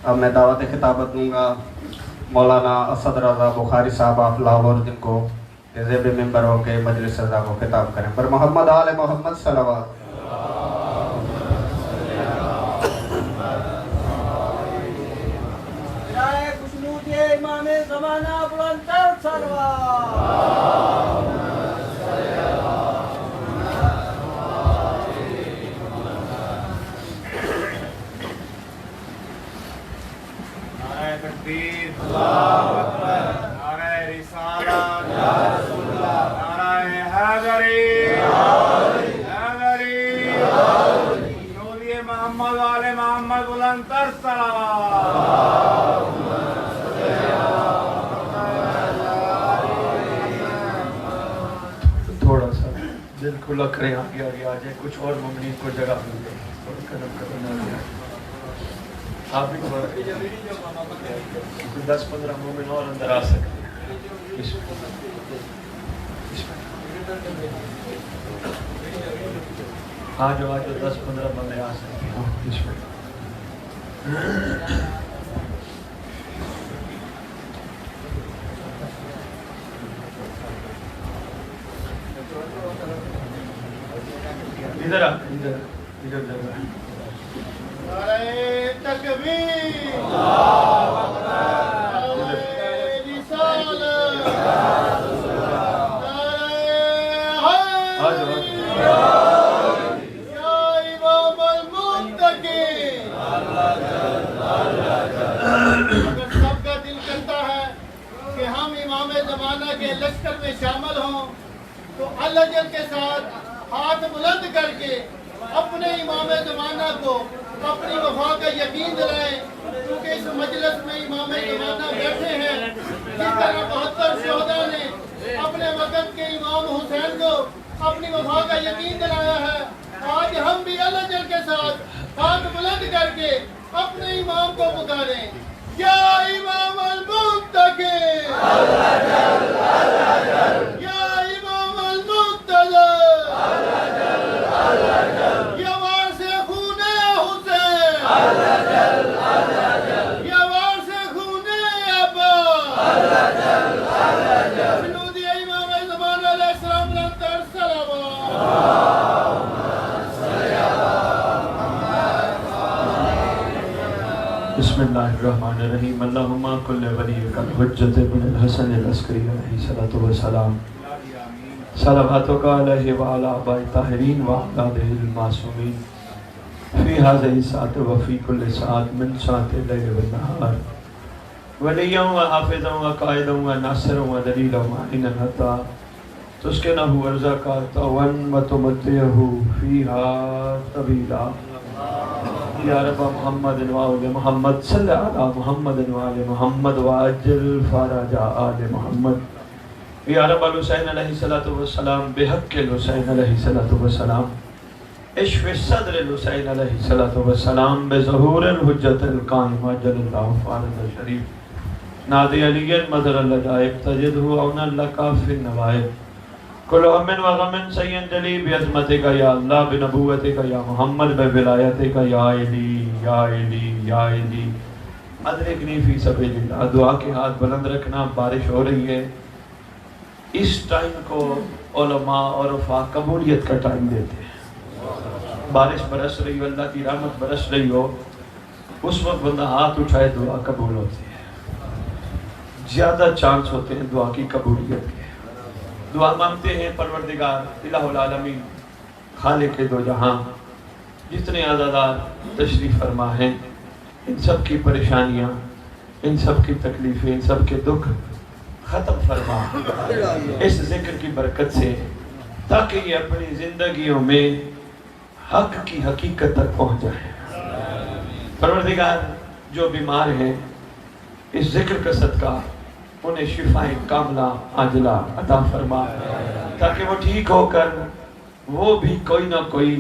اب میں دعوت خطابت دوں گا مولانا اسد رضا بخاری صاحب آف لاہور، جن کو زیب ممبر ہو کے مجلس رضا کو خطاب کریں۔ پر محمد آل محمد صلوات۔ امام زمانہ بلند تر صلوات۔ نعرہ تکبیر، اللہ اکبر، نعرہ رسالت، یا رسول اللہ، نعرہ حیدری، حیدری، شہید محمد آل محمد بلند تر صلوات۔ تھوڑا سا دل کھلا کریں، آگے آگے آ جائیں، کچھ اور ممنین کو جگہ مل جائے، تھوڑا قدم قدم آ جائے۔ آپ بھی تھوڑا 10-15 مومن اور اندر آ سکتے ہیں۔ بسم اللہ، بسم اللہ، آ جاؤ 10-15 بندے آ سکتے ہیں۔ بسم اللہ۔ ادھر ادھر جگہ۔ نعرہ تکبیر، اللہ اکبر، نعرہ رسالت، نعرہ حیدری، یا امام المتقین۔ اگر سب کا دل کرتا ہے کہ ہم امام زمانہ کے لشکر میں شامل ہوں تو اللہ جل کے ساتھ ہاتھ بلند کر کے اپنے امام زمانہ کو اپنی وفا کا یقین دلائیں، کیونکہ اس مجلس میں امام زمانہ بیٹھے ہیں۔ جس طرح 72 شہداء نے اپنے وقت کے امام حسین کو اپنی وفا کا یقین دلایا ہے، آج ہم بھی اللہ جل کے ساتھ ہاتھ بلند کر کے اپنے امام کو پکاریں، یا امام المتقین، یا امام المقتدی، یا وارث خون حسین، یا وارث خون عباس، جنود امام زمانہ علیہ السلام بلند تر صلوات۔ بسم اللہ الرحمن الرحیم۔ اللہم کل ولیک الحجۃ بن الحسن العسکری علیہ الصلوۃ والسلام، صلواتک علیہ وعلی آباء الطاہرین وعلی آلہ المعصومین فی ہذہ الساعۃ وفی کل ساعۃ من ساعۃ اللیل والنہار، ولیہ وحافظا وقائدا وناصرا ودلیلا ومعینا حتی تسکنہ ارضک طوعا وتمتعہ فیہا طویلا، یا رب محمد وآل محمد صلی علی محمد وآل محمد وعجل فرج آل محمد، یا رب الحسین علیہ السلام بحق الحسین علیہ السلام، اشف صدر الحسین علیہ السلام بظہور الحجت القائم عجل اللہ فارض الشریف، نادی علی مدر اللجائب تجدہ اونا لکا فی النوائب، کل ہم و غم سین جلی بعظمتک یا اللہ بنبوتک یا محمد بولایتک یا علی یا علی یا علی، ادرکنی فی سبیل اللہ۔ دعا کے ہاتھ بلند رکھنا، بارش ہو رہی ہے، اس ٹائم کو علماء اور عرفاء قبولیت کا ٹائم دیتے ہیں۔ بارش برس رہی ہو، اللہ کی رحمت برس رہی ہو، اس وقت بندہ ہاتھ اٹھائے دعا قبول ہوتی ہے، زیادہ چانس ہوتے ہیں دعا کی قبولیت کے۔ دعا مانگتے ہیں پروردگار الہ العالمین خالق دو جہاں، جتنے عزادار تشریف فرما ہیں، ان سب کی پریشانیاں، ان سب کی تکلیفیں، ان سب کے دکھ ختم فرما اس ذکر کی برکت سے، تاکہ یہ اپنی زندگیوں میں حق کی حقیقت تک پہنچ جائیں۔ پروردگار جو بیمار ہیں، اس ذکر کا صدقہ انہیں شفائیں کاملہ عاجلہ عطا فرما، تاکہ وہ ٹھیک ہو کر وہ بھی کوئی نہ کوئی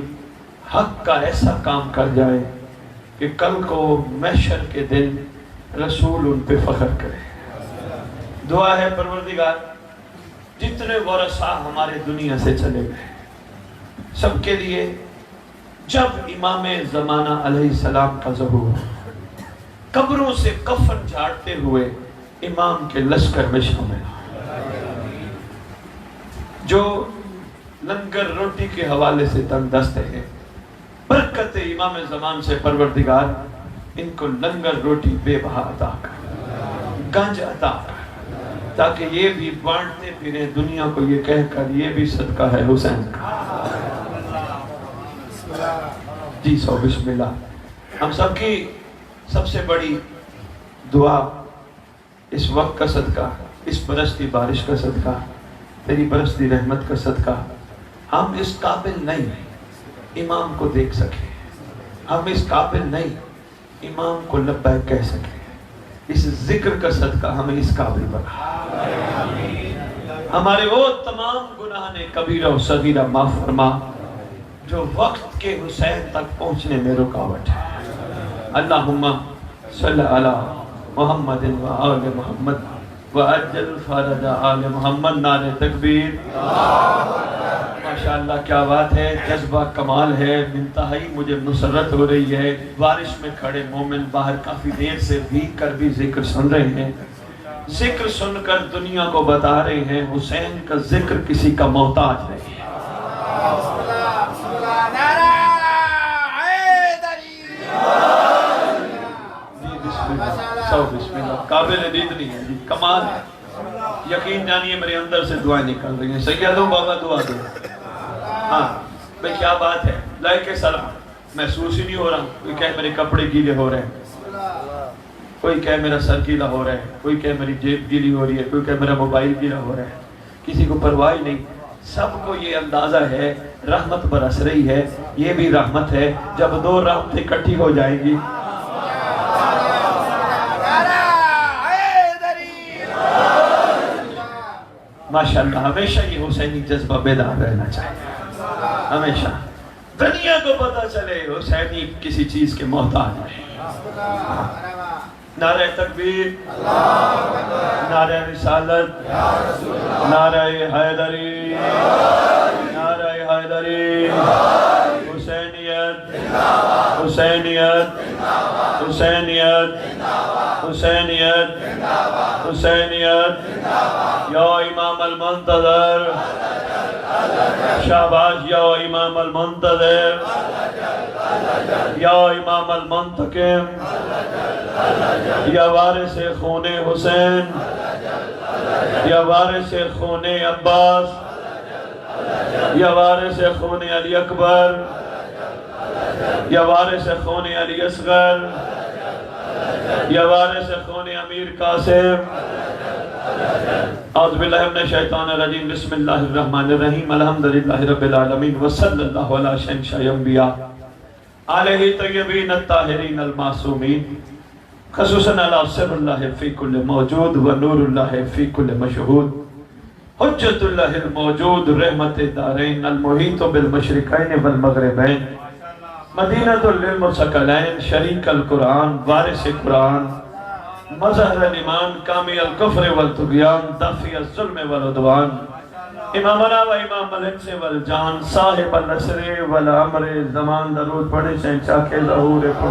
حق کا ایسا کام کر جائے کہ کل کو محشر کے دن رسول ان پہ فخر کرے۔ دعا ہے پروردگار جتنے ورثاء ہمارے دنیا سے چلے گئے، سب کے لیے جب امام زمانہ علیہ السلام کا ظہور قبروں سے کفن جھاڑتے ہوئے امام کے لشکر میں شامل ہوں، جو لنگر روٹی کے حوالے سے تنگ دست ہیں، برکت امام زمان سے پروردگار ان کو لنگر روٹی بے بہا عطا کر، گنج عطا کر، تاکہ یہ بھی بانٹتے پھریں دنیا کو یہ کہہ کر یہ بھی صدقہ ہے حسین کا۔ جی سو بسم اللہ۔ ہم سب کی سب سے بڑی دعا اس وقت کا صدقہ، اس برستی بارش کا صدقہ، تیری برستی رحمت کا صدقہ، ہم اس قابل نہیں امام کو دیکھ سکے، ہم اس قابل نہیں امام کو لبیک کہہ سکے، اس ذکر کا صدقہ ہمیں اس قابل بنا، ہمارے وہ تمام گناہ نے کبیرہ و صغیرہ معاف فرما جو وقت کے حسین تک پہنچنے میں رکاوٹ ہے۔ اللہم صلی علی محمد و آل محمد وعجل فرج آل محمد۔ نعرہ تکبیر، ماشاءاللہ کیا بات ہے، جذبہ کمال ہے، انتہائی مجھے مسرت ہو رہی ہے۔ بارش میں کھڑے مومن باہر کافی دیر سے بھیگ کر بھی ذکر سن رہے ہیں، ذکر سن کر دنیا کو بتا رہے ہیں حسین کا ذکر کسی کا محتاج نہیں ہے۔ بسم اللہ، قابل دید نہیں ہے جی، کمال ہے، یقین جانیے میرے اندر سے دعائیں نکل رہی ہیں۔ سیدو بابا دعا دو۔ ہاں بھئی کیا بات ہے، لائک سلام، محسوس ہی نہیں ہو رہا، کوئی کہے میرے کپڑے گیلے ہو رہے ہیں، کوئی کہے میرا سر گیلا ہو رہا ہے، کوئی کہے میری جیب گیلی ہو رہی ہے، کوئی کہے میرا موبائل گیلا ہو رہا ہے، کسی کو پرواہ ہی نہیں۔ سب کو یہ اندازہ ہے رحمت برس رہی ہے، یہ بھی رحمت ہے، جب دو رحمتیں اکٹھی ہو جائیں گی۔ ماشاءاللہ ہمیشہ یہ حسینی جذبہ بیدار رہنا چاہیے، ہمیشہ دنیا کو پتہ چلے حسینی کسی چیز کے محتاج نہیں۔ نعرہ تکبیر، نعرہ رسالت، نعرہ حیدری، نعرہ حیدری، حسینیت، حسینیت، حسینیت، حسینیت، حسینیت، یا امام المنتظر، شاباش یا امام المنتظر، یا امام المنتقم، یا وارث خون حسین، یا وارث خون عباس، یا وارث خون علی اکبر، یا وارث خون علی اصغر، یا وارث خون امیر قاسم۔ اعوذ باللہ من الشیطان الرجیم، بسم اللہ الرحمن الرحیم، الحمدللہ رب العالمین، وصلی اللہ علی شہنشاہ انبیاء علیہ طیبین الطاہرین المعصومین، خصوصاً علی سر اللہ فی کل موجود و نور اللہ فی کل مشہود، حجت اللہ الموجود، رحمت دارین، المحیط بالمشرقین والمغربین، مدینۃ للمثقلین، شریک القرآن، وارث قرآن، مظہر الایمان، کامی الکفر والطغیان، دافع الظلم والعدوان، امامنا و امام الانس والجان، صاحب النصر والامر، زمان درود پڑھے شہنشاہ کے ظہور کو۔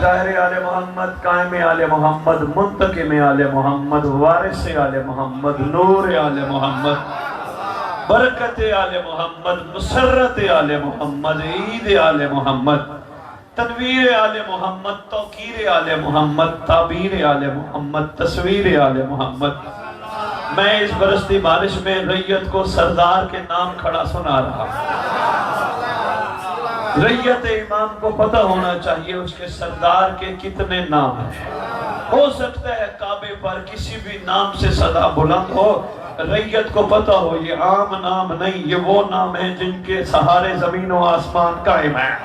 ظاہر آل محمد، قائم آل محمد، منتقم آل محمد، وارث آل محمد، نور آل محمد، برکت آل محمد، مسرت آل محمد، عید آل محمد، تنویر آل محمد، توقیر آل محمد، تعبیر آل محمد، تصویر آل محمد۔ میں اس برستی بارش میں ریت کو سردار کے نام کھڑا سنا رہا ہوں۔ ریت امام کو پتہ ہونا چاہیے اس کے سردار کے کتنے نام ہیں۔ ہو سکتا ہے کعبے پر کسی بھی نام سے صدا بلند ہو، ریت کو پتہ ہو یہ عام نام نہیں، یہ وہ نام ہیں جن کے سہارے زمین و آسمان قائم ہیں۔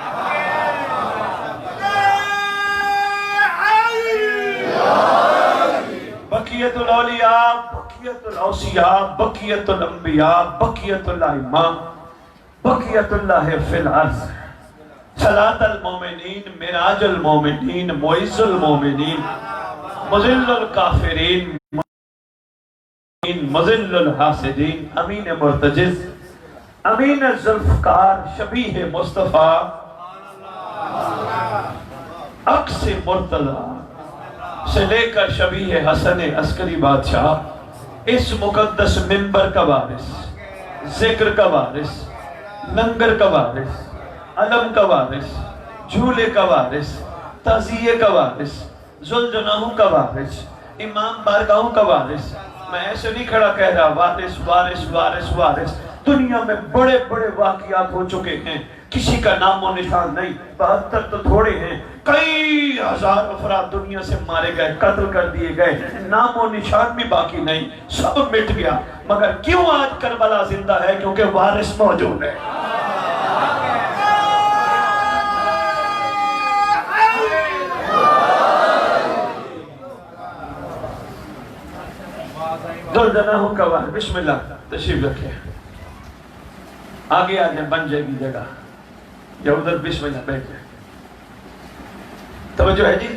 بقیت الاولیاء، بقیت الاوصیاء، بقیت الانبیاء، بقیت الائمہ، بقیت اللہ فی الارض، صلاة المومنین، معراج المومنین، معز المومنین، مذل الکافرین، مذل الحاسدین، امین مرتجز، امین ذوالفقار شبیہ مصطفیٰ عکس مرتضی سے لے کر شبیہ حسن عسکری بادشاہ اس مقدس منبر کا وارث، ذکر کا وارث، لنگر کا وارث، علم کا وارث، جھولے کا وارث، تعزیے کا وارث، ذوالجناحوں کا وارث، امام بارگاہوں کا وارث. میں ایسے نہیں کھڑا کہہ رہا وارث وارث وارث وارث. دنیا میں بڑے بڑے واقعات ہو چکے ہیں، کسی کا نام و نشان نہیں. 72 تو تھوڑے ہیں، کئی ہزار افراد دنیا سے مارے گئے، قتل کر دیے گئے، نام و نشان بھی باقی نہیں، سب مٹ گیا. مگر کیوں آج کربلا زندہ ہے؟ کیونکہ وارث موجود ہے. ذوالجناحوں کا وارث. بسم اللہ تشریف رکھیں. آگے آجائیں، بن جائے گی جگہ، یا ادھر بسم اللہ بیٹھ جائیں. توجہ ہے جی؟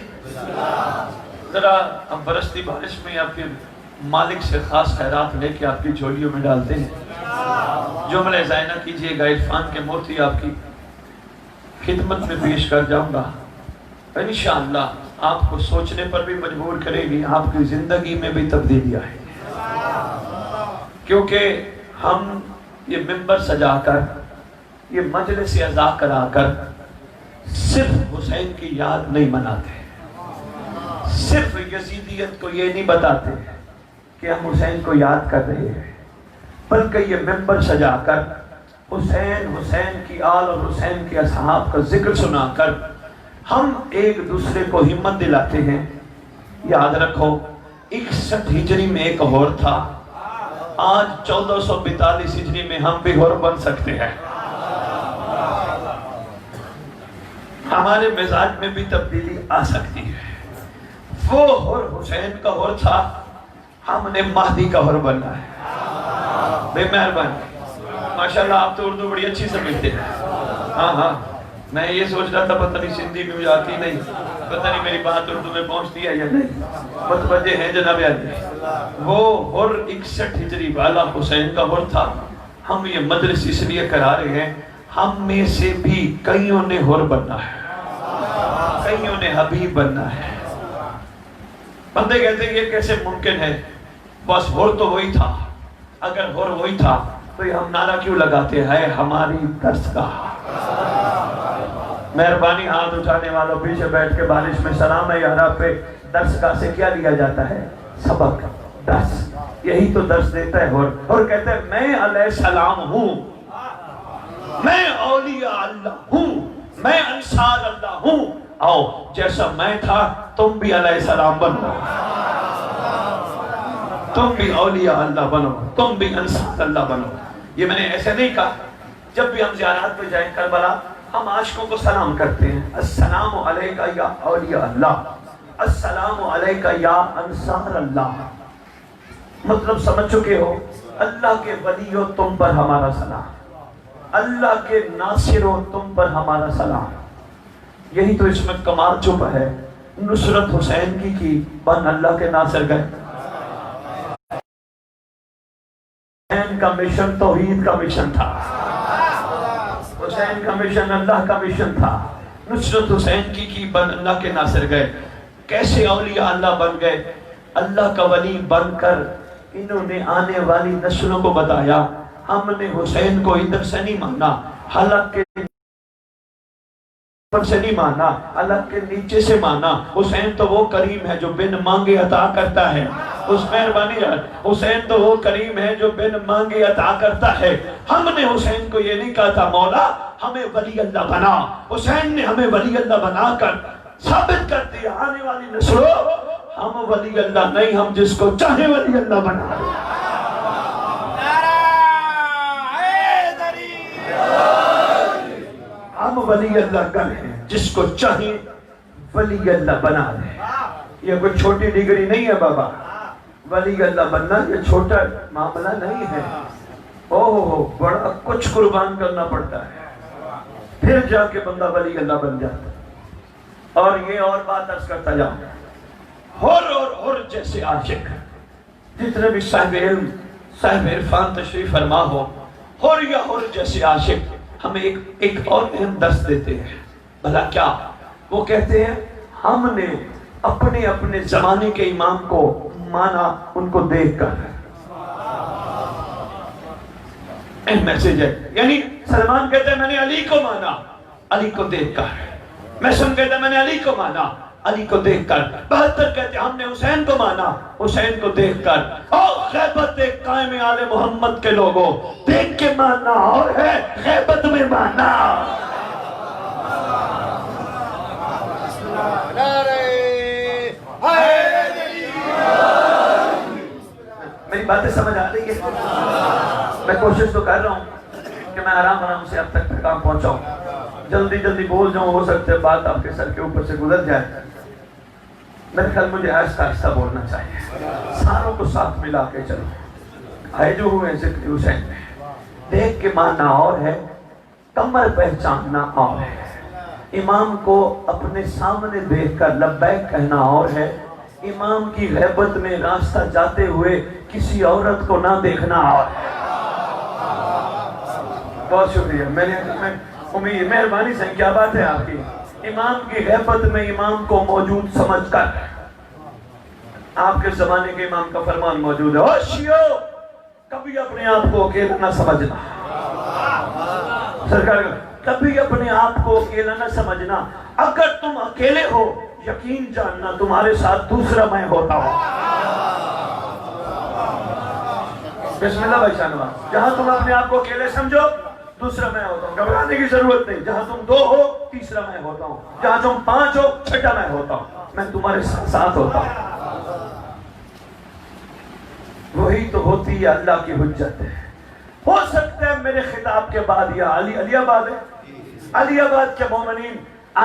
ذرا ہم برستی بارش میں آپ کے مالک سے خاص خیرات لے کے آپ کی جھولیوں میں ڈالتے ہیں. جملہ زائنہ کیجئے گا، عرفان کے موتی آپ کی خدمت میں پیش کر جاؤں گا. انشاءاللہ آپ کو سوچنے پر بھی مجبور کرے گی، آپ کی زندگی میں بھی تبدیلی آئے گی. کیونکہ ہم یہ منبر سجا کر، یہ مجلس عزا کرا کر صرف حسین کی یاد نہیں مناتے، صرف یزیدیت کو یہ نہیں بتاتے کہ ہم حسین کو یاد کر رہے ہیں، بلکہ یہ منبر سجا کر حسین، حسین کی آل اور حسین کے اصحاب کا ذکر سنا کر ہم ایک دوسرے کو ہمت دلاتے ہیں. یاد رکھو 61 ہجری میں ایک ہور تھا، آج 1442 ہجری میں ہم بھی ہور بن سکتے ہیں. ہمارے مزاج میں بھی تبدیلی آ سکتی ہے. وہ ہور حسین کا ہور تھا، ہم نے مہدی کا ہور بننا ہے. بے مہربانی. ماشاءاللہ آپ تو اردو بڑی اچھی سمجھتے ہیں. ہاں ہاں، میں یہ سوچ رہا تھا پتہ نہیں سندھی میں مجھے آتی نہیں، پتہ نہیں میری بات اردو میں پہنچتی ہے یا نہیں. متوجہ ہیں جناب عالی؟ وہ ہور 61 ہجری والا حسین کا ہور تھا. ہم یہ مجلس اس لیے کرا رہے ہیں، ہم میں سے بھی کئیوں نے ہور بننا ہے، کئیوں نے حبیب بننا ہے. بندے کہتے ہیں یہ کیسے ممکن ہے؟ بس ہور تو وہی تھا. اگر ہور وہی تھا تو یہ ہم نعرہ کیوں لگاتے ہیں ہماری درسگاہ. مہربانی ہاتھ اٹھانے والوں پیچھے بیٹھ کے بارش میں سلام ہے یارا پہ. درسگاہ سے کیا لیا جاتا ہے؟ سبق، درس. یہی تو درس دیتا ہے. اور کہتے ہیں میں علیہ السلام ہوں، میں اولیاء اللہ ہوں، میں انصار اللہ ہوں. آؤ جیسا میں تھا تم بھی علیہ السلام بنو، تم بھی اولیاء اللہ بنو، تم بھی انصار اللہ بنو. یہ میں نے ایسے نہیں کہا. جب بھی ہم زیارات پہ جائیں کربلا، ہم عاشقوں کو سلام کرتے ہیں، السلام علیکہ یا اولیاء اللہ، السلام علیکہ یا انصار اللہ. مطلب سمجھ چکے ہو؟ اللہ کے ولی ہو تم پر ہمارا سلام، اللہ کے ناصر ہو تم پر ہمارا سلام. یہی تو اس میں کمال چھپا ہے. نصرت حسین کی بن اللہ کے ناصر گئے. حسین کا مشن توحید کا مشن تھا، حسین کا مشن اللہ کا مشن تھا. نصرت حسین کی بن اللہ کے ناصر گئے. کیسے اولیاء اللہ بن گئے؟ اللہ کا ولی بن کر انہوں نے آنے والی نسلوں کو بتایا ہم نے حسین کو ادھر سے نہیں مانا، حلق کے اوپر سے نہیں مانا، حلق کے نیچے سے مانا. حسین تو وہ کریم ہے جو بن مانگے عطا کرتا ہے. اس مہربانی حسین تو وہ کریم ہے جو بن مانگے عطا کرتا ہے. ہم نے حسین کو یہ نہیں کہا تھا مولا ہمیں ولی اللہ بنا. حسین نے ہمیں ولی اللہ بنا کر ثابت کر دیا آنے والی نسلوں ہم ولی اللہ نہیں، ہم جس کو چاہے ولی اللہ بنا. ہم ولی اللہ کر ہیں، جس کو چاہے ولی اللہ بنا دیں. یہ کوئی چھوٹی ڈگری نہیں ہے بابا. ولی اللہ بننا یہ چھوٹا معاملہ نہیں ہے. بڑا کچھ قربان کرنا پڑتا ہے، پھر جا کے بندہ ولی اللہ بن جاتا ہے. اور یہ اور بات عرض کرتا جاؤں، اور جیسے عاشق جتنے بھی صاحب علم صاحب عرفان تشریف فرما ہو، ہور یا ہور جیسے عاشق ہمیں ایک اور اہم درس دیتے ہیں. بھلا کیا؟ وہ کہتے ہیں ہم نے اپنے اپنے زمانے کے امام کو مانا ان کو دیکھ کر. میسج ہے. یعنی سلمان کہتے ہیں میں نے علی کو مانا علی کو دیکھ کر. محسن کہتے ہیں میں نے علی کو مانا علی کو دیکھ کر. بہتر کہتے ہیں ہم نے حسین کو مانا حسین کو دیکھ کر. اور غیبت قائم آل محمد کے لوگوں دیکھ کے ماننا اور ہے غیبت میں ماننا. میری باتیں سمجھ آ رہی ہے؟ میں کوشش تو کر رہا ہوں کہ میں آرام سے اب تک پیغام پہنچاؤں. جلدی بول جاؤں، ہو سکتا ہے بات آپ کے سر کے اوپر سے گزر جائے. میرے خیال مجھے آہستہ آہستہ بولنا چاہیے. ساروں کو ساتھ ملا کے چلو. آئے جو ہوئے ذکر حسین میں دیکھ کے ماننا اور ہے کمر پہچاننا اور ہے. امام کو اپنے سامنے دیکھ کر لبیک کہنا اور ہے امام کی غیبت میں راستہ جاتے ہوئے کسی عورت کو نہ دیکھنا اور ہے. بہت شکریہ. میں امید مہربانی سے کیا بات ہے آپ کی. امام کی غیبت میں امام کو موجود سمجھ کر آپ کے زمانے کے امام کا فرمان موجود ہے. اور شیعو کبھی اپنے آپ کو اکیلا نہ سمجھنا. سرکار کبھی اپنے آپ کو اکیلا نہ سمجھنا. اگر تم اکیلے ہو یقین جاننا تمہارے ساتھ دوسرا میں ہوتا ہوں. بسم اللہ بھائی شانواز. جہاں تم اپنے آپ کو اکیلے سمجھو دوسرا میں ہوتا ہوں. گھبرانے کی ضرورت نہیں. جہاں تم 2 ہو تیسرا میں ہوتا ہوں. جہاں تم 5 ہو چھٹا میں ہوتا ہوں. میں تمہارے ساتھ ہوتا ہوں. وہی تو ہوتی ہے اللہ کی حجت ہے. ہو سکتا ہے میرے خطاب کے بعد یا علی آباد ہے علی آباد کے مومنین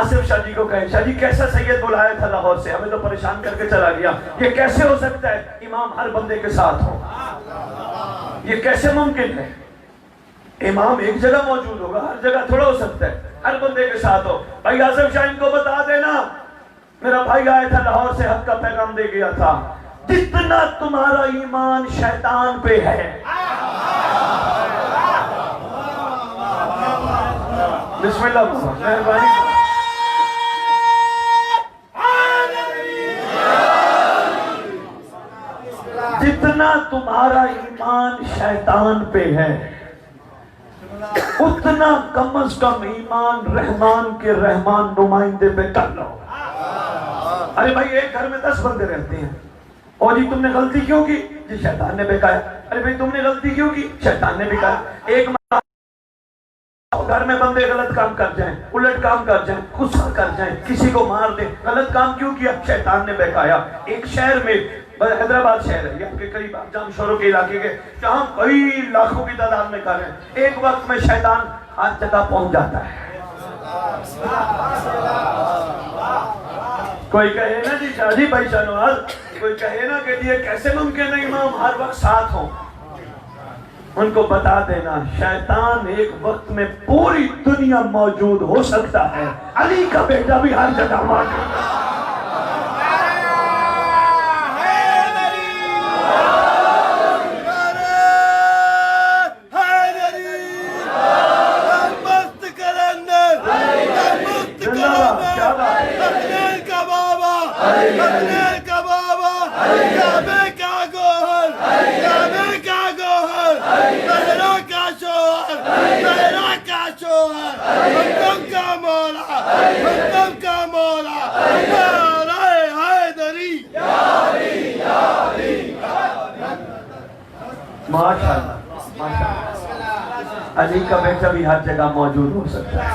آصف شاہ جی کو کہیں شاہ جی کیسا سید بلایا تھا لاہور سے ہمیں تو پریشان کر کے چلا گیا. یہ کیسے ہو سکتا ہے امام ہر بندے کے ساتھ ہو؟ یہ کیسے ممکن ہے؟ امام ایک جگہ موجود ہوگا ہر جگہ تھوڑا ہو سکتا ہے ہر بندے کے ساتھ ہو. بھائی آصف شاہ ان کو بتا دینا میرا بھائی آیا تھا لاہور سے حق کا پیغام دے گیا تھا. جتنا تمہارا ایمان شیطان پہ ہے بسم اللہ مہربانی جتنا تمہارا ایمان شیطان پہ ہے اتنا کم از کم ایمان رحمان کے رحمان نمائندے پہ کر لو. ارے بھائی ایک گھر میں 10 بندے رہتے ہیں. اور جی تم نے غلطی کیوں کی؟ جی شیطان نے بہکایا. ارے بھائی تم نے غلطی کیوں کی؟ شیطان نے بہکایا. ایک گھر میں بندے غلط کام کر جائیں الٹ کام کر جائیں غصہ کر جائیں کسی کو مار دیں. غلط کام کیوں کیا؟ شیطان نے بہکایا. ایک شہر میں حیدرآباد شہر ہے یہ آپ کے قریب آپ جام شہروں کے علاقے کے جہاں کئی لاکھوں کی تعداد میں گھر ہیں. ایک وقت میں شیطان ہر جگہ پہنچ جاتا ہے. کوئی کہے نا جی شادی بھائی شانواز کوئی کہے نا کہ یہ کیسے ممکن ہے امام ہر وقت ساتھ ہوں. ان کو بتا دینا شیطان ایک وقت میں پوری دنیا موجود ہو سکتا ہے. علی کا بیٹا بھی ہر جگہ موجود ہے. علی کا بیٹا بھی ہر جگہ موجود ہو سکتا ہے.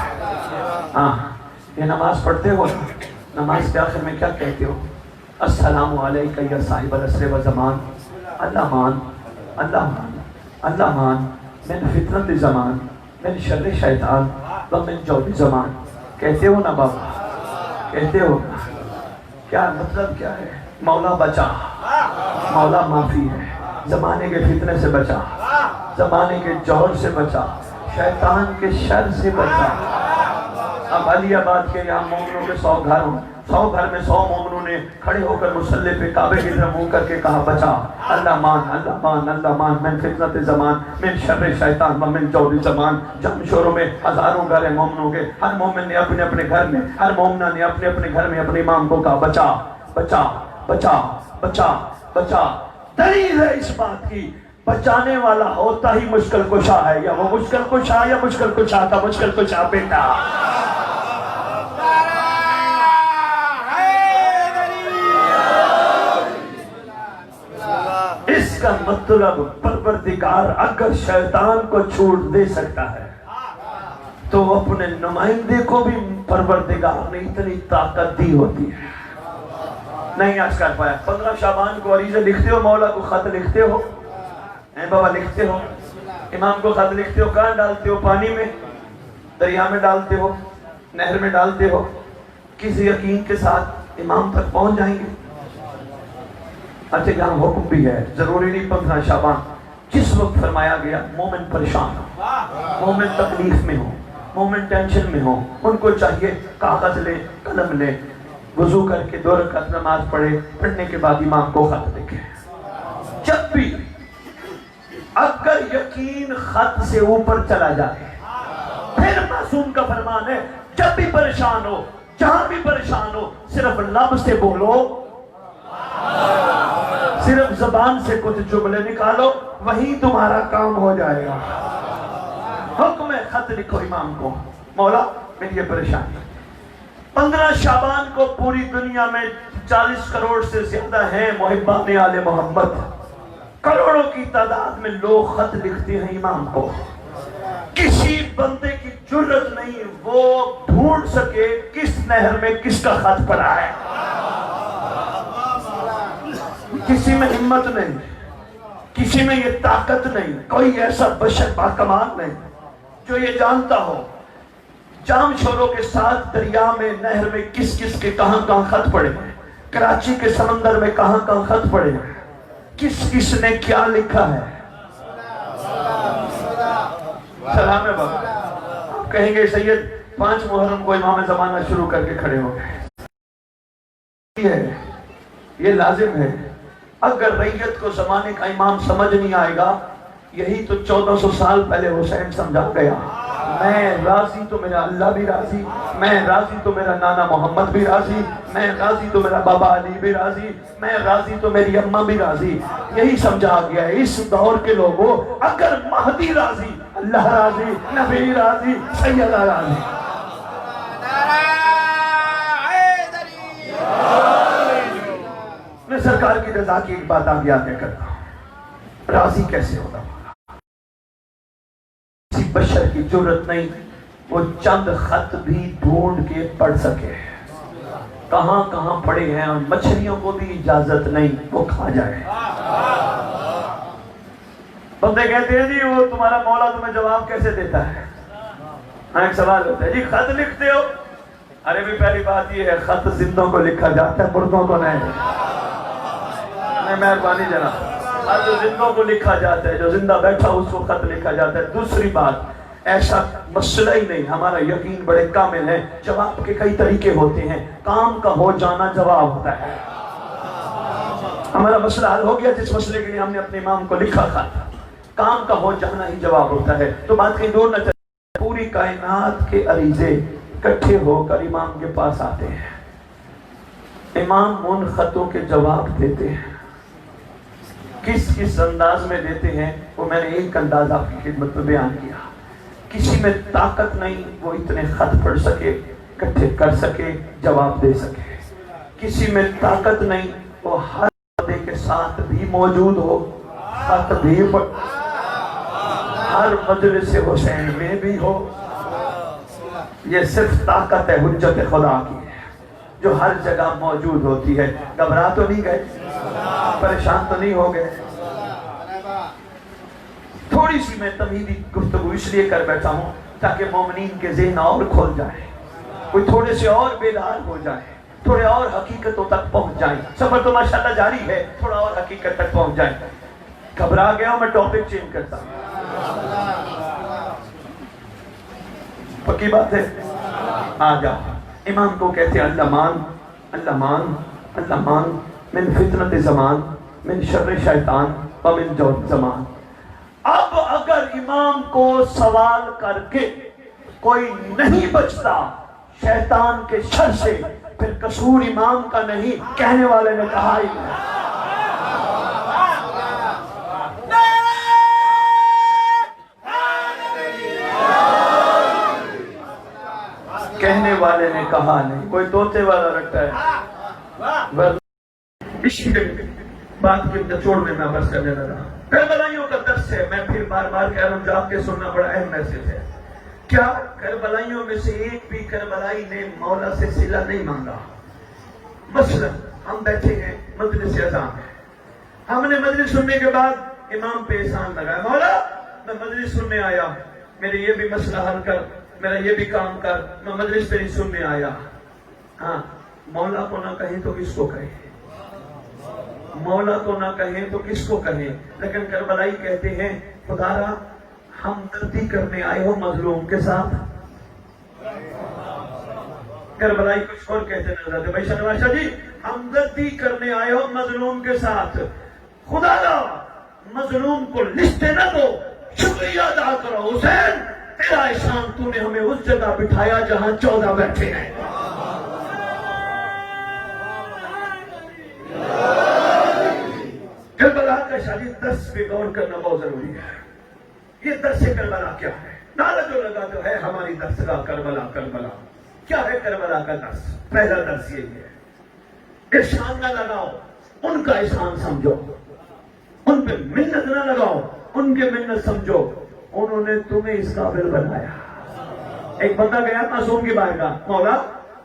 ہاں یہ نماز پڑھتے ہو نماز کے آخر میں کیا کہتے ہو؟ السلام علیکہ یا صاحب العصر و زمان اللہ مان اللہ مان من فتنت زمان من شر شیطان و من جور زمان. کہتے ہو نا بابا کہتے ہو نا. کیا مطلب کیا ہے؟ مولا بچا مولا معافی ہے. زمانے کے فتنے سے بچا زمانے کے جور سے بچا شیطان کے شر سے بچا. اب علی آباد کے یہاں مومنوں کے 100 گھر ہوں، 100 گھر میں 100 مومنوں نے کھڑے ہو کر مصلی پہ کعبے کی طرف منہ کر کے کہا بچا اللہ مان اللہ مان اللہ مان من فتنت زمان من شر شیطان و من جور زمان. جم شوروں میں ہزاروں گھر ہیں مومنوں کے، ہر مومن نے اپنے اپنے گھر میں، ہر مومنہ نے اپنے اپنے گھر میں اپنے امام کو کہا بچا بچا بچا بچا بچا. دلیل ہے اس بات کی بچانے والا ہوتا ہی مشکل کشا ہے، یا وہ مشکل کشا یا مشکل کشا کا مشکل کشا بیٹا. اس کا مطلب پروردگار اگر شیطان کو چھوٹ دے سکتا ہے تو اپنے نمائندے کو بھی پروردگار نے اتنی طاقت دی ہوتی ہے. نہیں آج کر پایا. 15 شعبان کو عریضہ لکھتے ہو، مولا کو خط لکھتے ہو، اے بابا لکھتے ہو، امام کو خط لکھتے ہو، کہاں ڈالتے ہو؟ پانی میں، دریا میں ڈالتے ہو، نہر میں ڈالتے ہو. کس یقین کے ساتھ امام تک پہنچ جائیں گے؟ اچھا یہاں حکم بھی ہے، ضروری نہیں 15 شعبان. جس وقت فرمایا گیا مومن پریشان ہو، مومن تکلیف میں ہو، مومن ٹینشن میں ہو، ان کو چاہیے کاغذ لے قلم لے، وضو کر کے 2 رکعت نماز پڑھے، پڑھنے کے بعد امام کو خط لکھے. جب بھی اگر یقین خط سے اوپر چلا جائے، پھر معصوم کا فرمان ہے جب بھی پریشان ہو، جہاں بھی پریشان ہو، صرف لب سے بولو، صرف زبان سے کچھ جملے نکالو، وہی تمہارا کام ہو جائے گا. حکم ہے خط لکھو امام کو، مولا میری یہ پریشانی. 15 شعبان کو پوری دنیا میں 40 کروڑ سے زیادہ ہیں محبان آل محمد، کروڑوں کی تعداد میں لوگ خط لکھتے ہیں امام کو. کسی بندے کی جرت نہیں وہ ڈھونڈ سکے کس نہر میں کس کا خط پڑا ہے. کسی میں ہمت نہیں، کسی میں یہ طاقت نہیں، کوئی ایسا بشر باکمال نہیں جو یہ جانتا ہو جام شوروں کے ساتھ دریا میں نہر میں کس کس کے کہاں کہاں خط پڑے ہیں، کراچی کے سمندر میں کہاں کہاں خط پڑے ہیں، کس کس نے کیا لکھا ہے. سلام ہے بابا. آپ کہیں گے سید 5 محرم کو امام زمانہ شروع کر کے کھڑے ہو گئے. یہ لازم ہے. اگر ریت کو زمانے کا امام سمجھ نہیں آئے گا، یہی تو 1400 سال پہلے حسین سمجھا گیا. میں راضی تو میرا اللہ بھی راضی، میں راضی تو میرا نانا محمد بھی راضی، میں راضی تو میرا بابا علی بھی راضی، میں راضی تو میری اماں بھی راضی. یہی سمجھا گیا ہے. اس دور کے لوگوں اگر مہدی راضی، اللہ راضی، نبی راضی، سیدہ راضی. میں سرکار کی رضا کی ایک بات آگے آگے کرتا ہوں. راضی کیسے ہوتا ہوں؟ کسی بشر کی جرت نہیں وہ چند خط بھی ڈھونڈ کے پڑھ سکے. کہاں کہاں پڑے ہیں، اور مچھلیوں کو بھی اجازت نہیں وہ کھا جائے. بندے کہتے ہیں جی وہ تمہارا مولا تمہیں جواب کیسے دیتا ہے. ایک سوال ہوتا ہے جی خط لکھتے ہو. ارے بھی پہلی بات یہ ہے خط زندوں کو لکھا جاتا ہے، مردوں کو نہیں. مہربانی جناب، جو زندوں کو لکھا جاتا ہے، جو زندہ بیٹھا اس کو خط لکھا جاتا ہے. دوسری بات ایسا مسئلہ ہی نہیں. ہمارا یقین بڑے کامل ہے. جواب کے کئی طریقے ہوتے ہیں. کام کا ہو جانا جواب ہوتا ہے. ہمارا مسئلہ حل ہو گیا جس مسئلے کے لیے ہم نے اپنے امام کو لکھا خط. کام کا ہو جانا ہی جواب ہوتا ہے. تو بات کہیں دور نہ چلے. پوری کائنات کے عریضے اکٹھے ہو کر امام کے پاس آتے ہیں. امام ان خطوں کے جواب دیتے ہیں. کس کس انداز میں دیتے ہیں وہ میں نے ایک انداز آپ کی خدمت میں بیان کیا. کسی میں طاقت نہیں وہ اتنے خط پڑھ سکے، اکٹھے کر سکے، جواب دے سکے. کسی میں طاقت نہیں وہ ہر وعدے کے ساتھ بھی موجود ہو، خط بھی ہر مجلس حسین میں بھی ہو. یہ صرف طاقت ہے حجت خدا کی جو ہر جگہ موجود ہوتی ہے. گھبرا تو نہیں گئے، پریشان تو نہیں ہو گئے. تھوڑی سی میں تمہیدی گفتگو اس لیے کر بیٹھا ہوں تاکہ مومنین کے ذہن اور کھول جائیں، کوئی تھوڑے سے اور بیدار ہو جائیں، تھوڑے اور حقیقتوں تک پہنچ جائیں. سفر تو ماشاءاللہ جاری ہے، تھوڑا اور حقیقت تک پہنچ جائیں. گھبرا گیا ہوں میں ٹاپک چینج کرتا ہوں. پکی بات ہے. آ جا. امام کو کہتے ہیں اللہ مان اللہ مان اللہ مان من فتنت زمان من شر شیطان ومن جور زمان. اب اگر امام کو سوال کر کے کوئی نہیں بچتا شیطان کے شر سے پھر قصور امام کا نہیں, کہنے والے نے کہا ہی نہیں. کہنے والے نے کہا نہیں, کوئی طوطے والا رکھتا ہے. اس بات کے نچوڑ میں بس کرنے لگا. کربلائیوں کا درس ہے, میں پھر بار بار کہہ رہا ہوں, جا کے سننا بڑا اہم میسج ہے. کیا کربلائیوں میں سے ایک بھی کربلائی نے مولا سے صلہ نہیں مانگا؟ مثلا ہم بیٹھے ہیں مجلس اذان ہے, ہم نے مجلس سننے کے بعد امام پہ احسان لگایا, مولا میں مجلس سننے آیا, میرے یہ بھی مسئلہ حل کر, میرا یہ بھی کام کر, میں مجلس پہ نہیں سننے آیا. ہاں مولا کو نہ کہیں تو کس کو کہیں, مولا کو نہ کہیں تو کس کو کہیں. لیکن کربلائی کہتے ہیں خدارا ہمدردی کرنے آئے ہو مظلوم کے ساتھ. کربلائی کچھ اور کہتے نظر آتے, بھائی شنواز شاہ جی ہمدردی کرنے آئے ہو مظلوم کے ساتھ, خدارا مظلوم کو لسٹیں نہ دو, شکریہ ادا کرو حسین, تیرا احسان تو نے ہمیں اس جگہ بٹھایا جہاں 14 بیٹھے ہیں. کربلا کا شادی درس پہ غور کرنا بہت ضروری ہے. یہ درس کربلا کیا ہے؟ نعرہ جو لگا تو ہے ہماری درسگاہ کربلا. کربلا کیا ہے؟ کربلا کا درس, پہلا درس یہی ہے, احسان نہ لگاؤ, ان کا احسان سمجھو, ان پہ منت نہ لگاؤ, ان کے منت سمجھو, انہوں نے تمہیں اس قابل بنایا. ایک بندہ گیا معصوم کی بارگاہ, مولا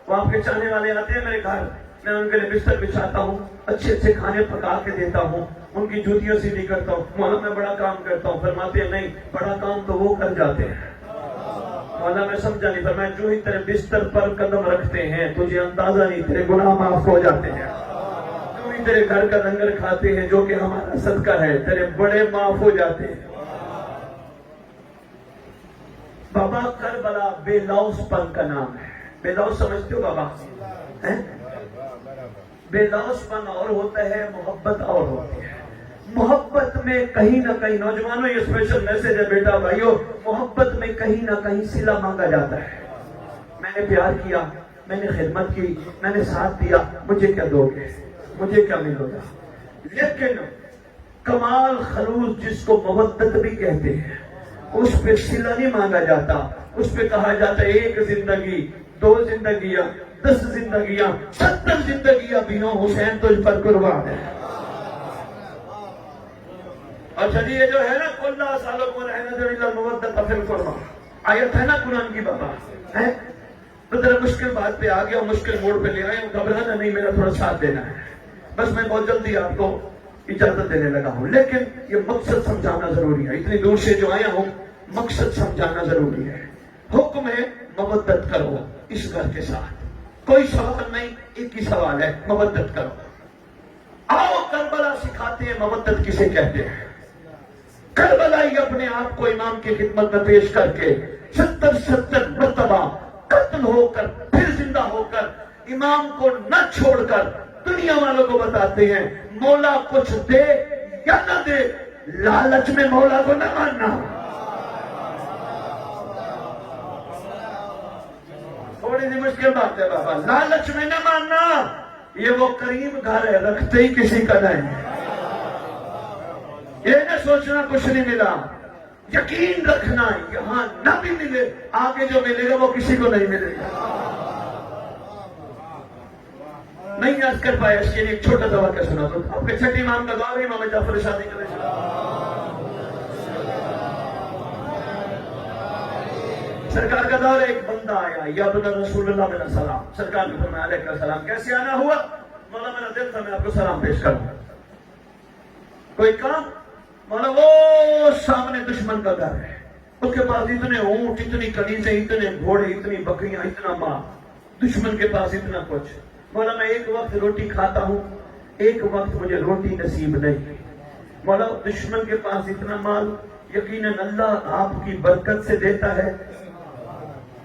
وہ آپ کے چاہنے والے آتے ہیں میرے گھر, میں ان کے لیے بستر بچھاتا ہوں, اچھے اچھے کھانے پکا کے دیتا ہوں, ان کی جوتیاں سیدھی کرتا ہوں, مولا میں بڑا کام کرتا ہوں. فرماتے ہیں نہیں, بڑا کام تو وہ کر جاتے ہیں. مولا میں سمجھا نہیں, فرمایا جو ہی تیرے بستر پر قدم رکھتے ہیں تجھے اندازہ نہیں, تیرے گناہ معاف ہو جاتے ہیں. جو ہی تیرے گھر کا لنگر کھاتے ہیں جو کہ ہمارا صدقہ ہے, تیرے بڑے معاف ہو جاتے ہیں. بابا کربلا بے لوث پن کا نام ہے. بے لوث سمجھتے ہو بابا؟ بے لوث پن اور ہوتا ہے, محبت اور ہوتی ہے. محبت میں کہیں نہ کہیں, نوجوانوں یہ اسپیشل میسج ہے بیٹا بھائیو, محبت میں کہیں نہ کہیں صلہ مانگا جاتا ہے. میں نے پیار کیا, میں نے خدمت کی, میں نے ساتھ دیا, مجھے کیا دو گے, مجھے کیا ملے گا. لیکن کمال خلوص جس کو مودت بھی کہتے ہیں, اس پہ صلہ نہیں مانگا جاتا. اس پہ کہا جاتا ہے ایک زندگی, 2 زندگیاں, 10 زندگیاں, 70 زندگیاں بھی ہوں, حسین تجھ پر قربان ہے. اچھا جی یہ جو ہے نا کلّا سالکم رہنا جو المودۃ فی القربى آیت ہے نا قرآن کی بابا ہے, تو ذرا مشکل بات پہ آ گیا, مشکل موڑ پہ لے آئے ہوں, گھبرانا نہیں, میرا تھوڑا ساتھ دینا ہے. بس میں بہت جلدی آپ کو اجازت دینے لگا ہوں, لیکن یہ مقصد سمجھانا ضروری ہے. اتنی دور سے جو آیا ہوں, مقصد سمجھانا ضروری ہے. حکم ہے مودت کرو اس گھر کے ساتھ, کوئی سوال نہیں, ایک ہی سوال ہے, مودت کرو. آؤ کربلا سکھاتے ہیں مودت کسے کہتے ہیں. کربلائی اپنے آپ کو امام کی خدمت میں پیش کر کے 70 مرتبہ قتل ہو کر پھر زندہ ہو کر امام کو نہ چھوڑ کر دنیا والوں کو بتاتے ہیں مولا کچھ دے یا نہ دے, لالچ میں مولا کو نہ ماننا. تھوڑی سی مشکل بات ہے بابا, لالچ میں نہ ماننا. یہ وہ کریم گھر ہے, رکھتے ہی کسی کا نہیں. یہ نہ سوچنا کچھ نہیں ملا, یقین رکھنا یہاں نہ بھی ملے, آگے جو ملے گا وہ کسی کو نہیں ملے گا. نہیں یاد کر پایا, اس کے لیے ایک چھوٹا سا واقعہ سنا دو. آپ کے چھٹی امام کا دور ہے, امام جعفر شادی کرے. سرکار کا دور ہے, ایک بندہ آیا, یا ابن رسول اللہ علیہ السلام. سرکار نے فرمایا علیہ السلام, کیسے آنا ہوا؟ مولا میرا دل تھا میں آپ کو سلام پیش کروں. کوئی کام؟ مولا وہ سامنے دشمن کا گھر ہے, اس کے پاس اتنے اونٹ, اتنی کنیزیں, اتنے گھوڑے, اتنی بکریاں, اتنا مال, دشمن کے پاس اتنا کچھ. مولا میں ایک وقت روٹی کھاتا ہوں, ایک وقت مجھے روٹی نصیب نہیں. مولا دشمن کے پاس اتنا مال, یقیناً اللہ آپ کی برکت سے دیتا ہے.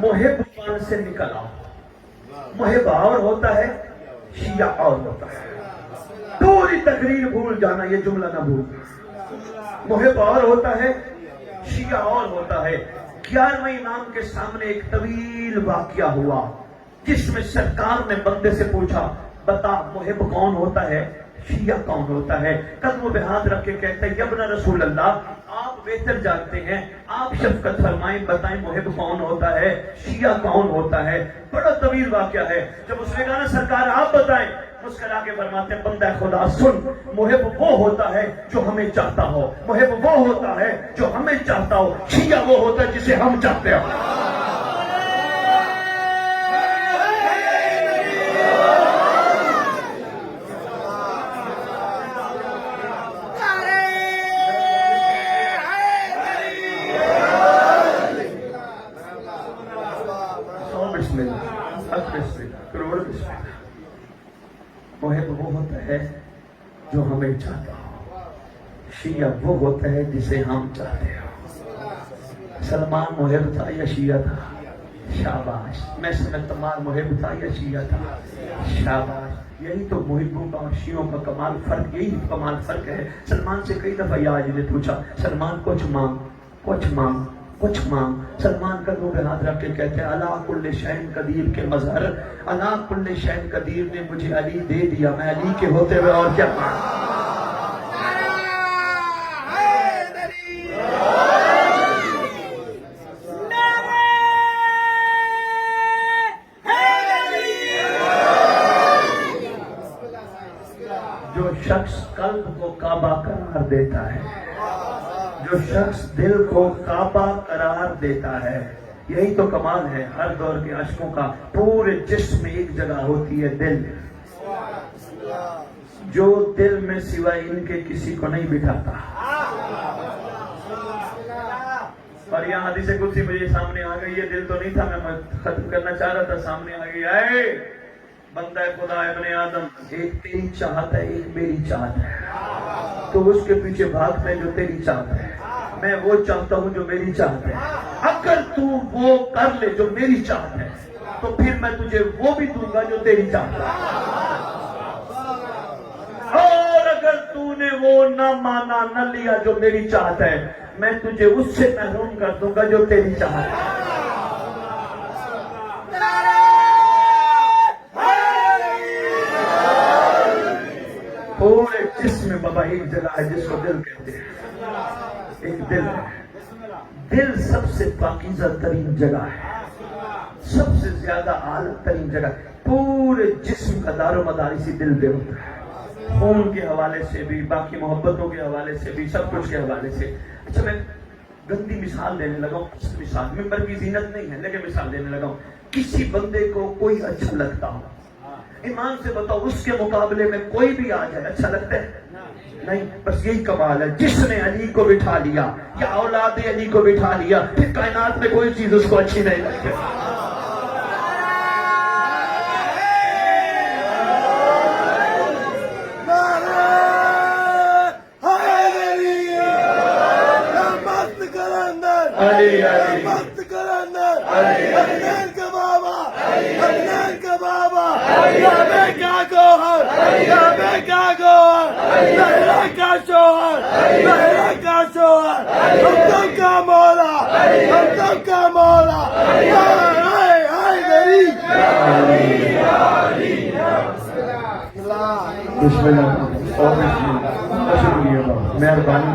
محب پان سے نکل آؤ. محب اور ہوتا ہے، شیعہ اور ہوتا ہے. پوری تقریر بھول جانا، یہ جملہ نہ بھول. محب اور ہوتا ہے، شیعہ اور ہوتا ہے. 11ویں امام کے سامنے ایک طویل واقعہ ہوا جس میں سرکار نے بندے سے پوچھا بتا محب کون ہوتا ہے، شیعہ کون ہوتا ہے. قدموں پہ ہاتھ رکھ کے کہتے ہیں ابن رسول اللہ آپ بہتر جانتے ہیں، آپ شفقت فرمائیں، بتائیں محب کون ہوتا ہے، شیعہ کون ہوتا ہے. بڑا طویل واقعہ ہے. جب اس نے کہا نا سرکار آپ بتائیں، مسکرا کے فرماتے ہیں بندہ خدا سن، محب وہ ہوتا ہے جو ہمیں چاہتا ہو، محب وہ ہوتا ہے جو ہمیں چاہتا ہو، شیعہ وہ ہوتا ہے جسے ہم چاہتے ہو. محب وہ ہوتا ہے جو ہمیں چاہتا ہو، شیعہ وہ ہوتا ہے جسے ہم چاہتے ہو. سلمان محب تھا یا شیعہ تھا؟ شاباش. میں سنت تمام محب تھا یا شیعہ تھا؟ شاباش. یہی تو محبوں کا اور شیعوں کا کمال فرق، یہی کمال فرق ہے. سلمان سے کئی دفعہ یاج نے پوچھا سلمان کچھ مانگ، کچھ مانگ، کچھ مانگ. سلمان قدموں پہ ہاتھ رکھ کے کہتے ہیں اللہ کل شین قدیر کے مظہر، اللہ کل شین قدیر نے مجھے علی دے دیا، میں علی کے ہوتے ہوئے اور کیا مانگ. جو شخص قلب کو کعبہ قرار دیتا ہے، جو شخص دل کو کعبہ قرار دیتا ہے، یہی تو کمال ہے. ہر دور کے عشقوں کا پورے جسم میں ایک جگہ ہوتی ہے دل، جو دل میں سوائے ان کے کسی کو نہیں بٹھاتا. اور یہاں حدیث قدسی مجھے سامنے آ گئی ہے، دل تو نہیں تھا، میں ختم کرنا چاہ رہا تھا، سامنے آ گئی. اے بندہ خدا ابن آدم، ایک تیری چاہت ہے، ایک میری چاہت ہے. تو اس کے پیچھے بھاگتا ہے جو تیری چاہت ہے، میں وہ چاہتا ہوں جو میری چاہت ہے. اگر تو وہ کر لے جو میری چاہت ہے تو پھر میں تجھے وہ بھی دوں گا جو تیری چاہت ہے. اور اگر تو نے وہ نہ مانا نہ لیا جو میری چاہت ہے، میں تجھے اس سے محروم کر دوں گا جو تیری چاہت ہے. پورے جسم میں بابا ایک جگہ ہے جس کو دل کہتے ہیں، ایک دل ہے. دل سب سے پاکیزہ ترین جگہ ہے، سب سے زیادہ اعلیٰ ترین جگہ. پورے جسم کا دار و مدار اسی دل پہ ہوتا ہے، خون کے حوالے سے بھی، باقی محبتوں کے حوالے سے بھی، سب کچھ کے حوالے سے. اچھا میں گندی مثال دینے لگا ہوں، مثال ممبر کی زینت نہیں ہے لیکن مثال دینے لگا ہوں. کسی بندے کو کوئی اچھا لگتا ہو، ایمان سے بتاؤ اس کے مقابلے میں کوئی بھی آ جائے اچھا لگتا ہے؟ نہیں. بس یہی کمال ہے، جس نے علی کو بٹھا لیا یا اولاد علی کو بٹھا لیا پھر کائنات میں کوئی چیز اس کو اچھی نہیں لگتی. علی علی مست کرندر حنین کا بابا، حنین کا بابا، کعبے کا گوہر، کعبے کا گوہر، زہرا کا شوہر، زہرا کا شوہر، ہم سب کا مولا، ہم سب کا مولا. ہائے ہائے میری بسم اللہ. شکریہ، مہربانی.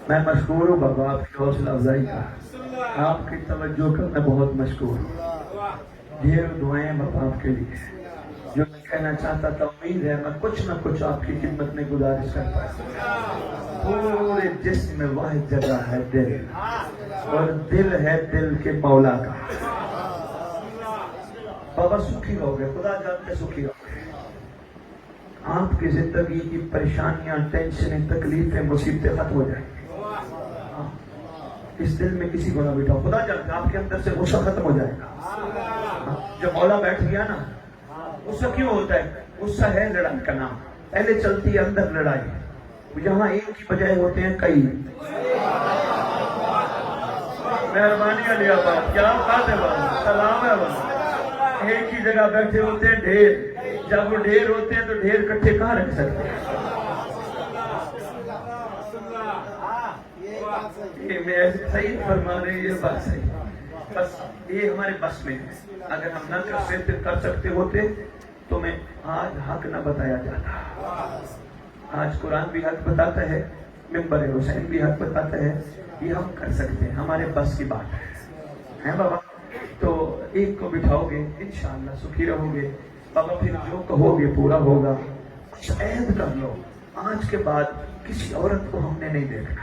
میں مشکور ہوں بابا آپ کی حوصلہ افزائی کا، آپ کی توجہ کا میں بہت مشکور ہوں. ڈھیر دعائیں بابا آپ کے لیے. جو میں کہنا چاہتا تھا امید ہے میں کچھ نہ کچھ آپ کی خدمت میں گزارش کرتا ہوں. پورے جسم میں واحد جگہ ہے دل، اور دل ہے دل کے مولا کا. بابا سکھی ہو گئے، خدا جانتے سکھی ہو گئے. آپ کی زندگی کی پریشانیاں، ٹینشنیں، تکلیفیں، مصیبتیں ختم ہو جائیں گی. اس دل میں کسی کو نہ بٹھاؤ، خدا جانتا آپ کے اندر سے غصہ ختم ہو جائے گا. جب مولا بیٹھ گیا نا، غصہ کیوں ہوتا ہے؟ غصہ ہے لڑائی کا نام. پہلے چلتی ہے اندر لڑائی، یہاں ایک کی بجائے ہوتے ہیں کئی. مہربانی علی آباد، کیا بات ہے بابا، سلام ہے بابا۔ ایک ہی جگہ بیٹھے ہوتے ہیں ڈھیر، جب وہ ڈھیر ہوتے ہیں تو ڈھیر کٹھے کہاں رکھ سکتے ہیں؟ یہ میں صحیح فرما رہے ہیں، یہ بات صحیح، بس یہ ہمارے بس میں ہے۔ اگر ہم نہ کر سکتے ہوتے تو میں آج حق نہ بتایا جاتا۔ آج قرآن بھی حق بتاتا ہے، منبر حسین بھی حق بتاتا ہے، یہ ہم کر سکتے ہیں، ہمارے بس کی بات ہے بابا۔ تو ایک کو بٹھاؤ گے انشاءاللہ سکھی رہو گے بابا، پھر جو کہو گے پورا ہوگا۔ کچھ عہد کر لو، آج کے بعد کسی عورت کو ہم نے نہیں دیکھنا،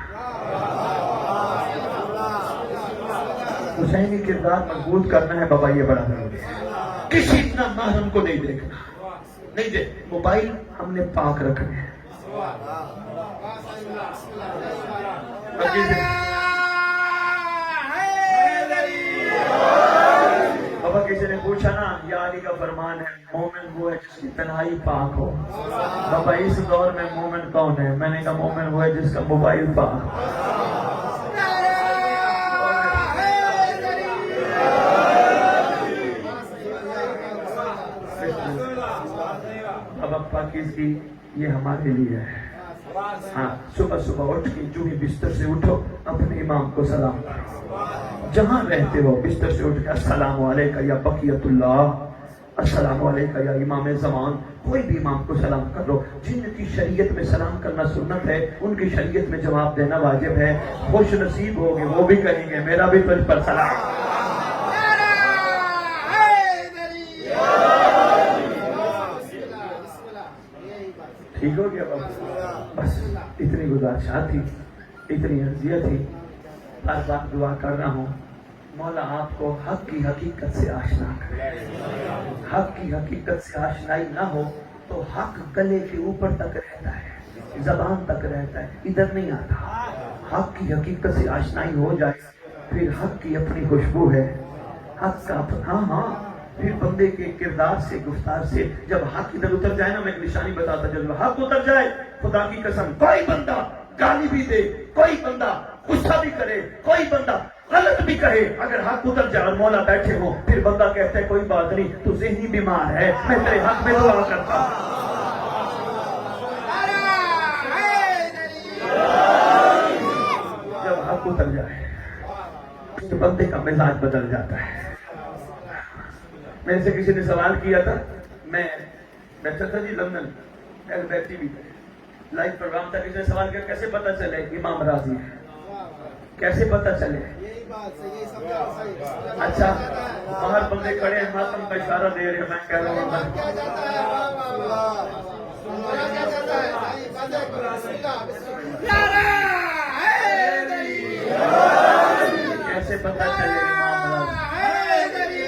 حسینی کردار مضبوط کرنا ہے بابا، یہ بڑا ضروری ہے۔ کسی نہ محرم کو نہیں دیکھنا، نہیں دے، موبائل ہم نے پاک رکھنے ہیں۔ بابا کسی نے پوچھا نا، یا علی کا فرمان ہے مومن وہ ہے جس کی تنہائی پاک ہو۔ بابا اس دور میں مومن کون ہے؟ میں نے کہا مومن وہ ہے جس کا موبائل پاک ہو۔ اب پاکیزگی یہ ہمارے لیے ہے۔ ہاں، صبح صبح اٹھ کے جو ہی بستر سے اٹھو اپنے امام کو سلام کرو، جہاں رہتے ہو بستر سے اٹھ کے السلام علیکہ یا بقیت اللہ، السلام علیکہ یا امام زمان، کوئی بھی امام کو سلام کر لو۔ جن کی شریعت میں سلام کرنا سنت ہے ان کی شریعت میں جواب دینا واجب ہے۔ خوش نصیب ہوگے وہ بھی کہیں گے میرا بھی تجھ پر سلام۔ ٹھیک ہو گیا بابا، بس اتنی گزارشات تھی، اتنی عرضیہ تھی۔ ہر بات دعا کر رہا ہوں مولا آپ کو حق کی حقیقت سے آشنا کرے۔ حق کی حقیقت سے آشنائی نہ ہو تو حق گلے کے اوپر تک رہتا ہے، زبان تک رہتا ہے، ادھر نہیں آتا۔ حق کی حقیقت سے آشنائی ہو جائے پھر حق کی اپنی خوشبو ہے، حق کا ہاں پھر بندے کے کردار سے گفتار سے جب حق ادھر اتر جائے نا، میں ایک نشانی بتاتا جب حق اتر جائے، خدا کی قسم کوئی بندہ گالی بھی دے، کوئی بندہ غصہ بھی کرے، کوئی بندہ غلط بھی کہے، اگر حق اتر جائے اور مولا بیٹھے ہو پھر بندہ کہتا ہے کوئی بات نہیں، تو ذہنی بیمار ہے، میں تیرے حق میں دعا کرتا ہوں۔ جب حق اتر جائے تو بندے کا مزاج بدل جاتا ہے۔ میرے سے کسی نے سوال کیا تھا، میں بیٹھا تھا جی لندن ٹی وی پہ لائیو پروگرام تھا، کسی نے سوال کیا کیسے پتا چلے امام راضی ہے، کیسے پتا چلے؟ اچھا باہر بندے کھڑے ہیں ماتم کا اشارہ دے رہے ہیں، میں کہہ رہا ہوں کیسے پتا چلے امام راضی؟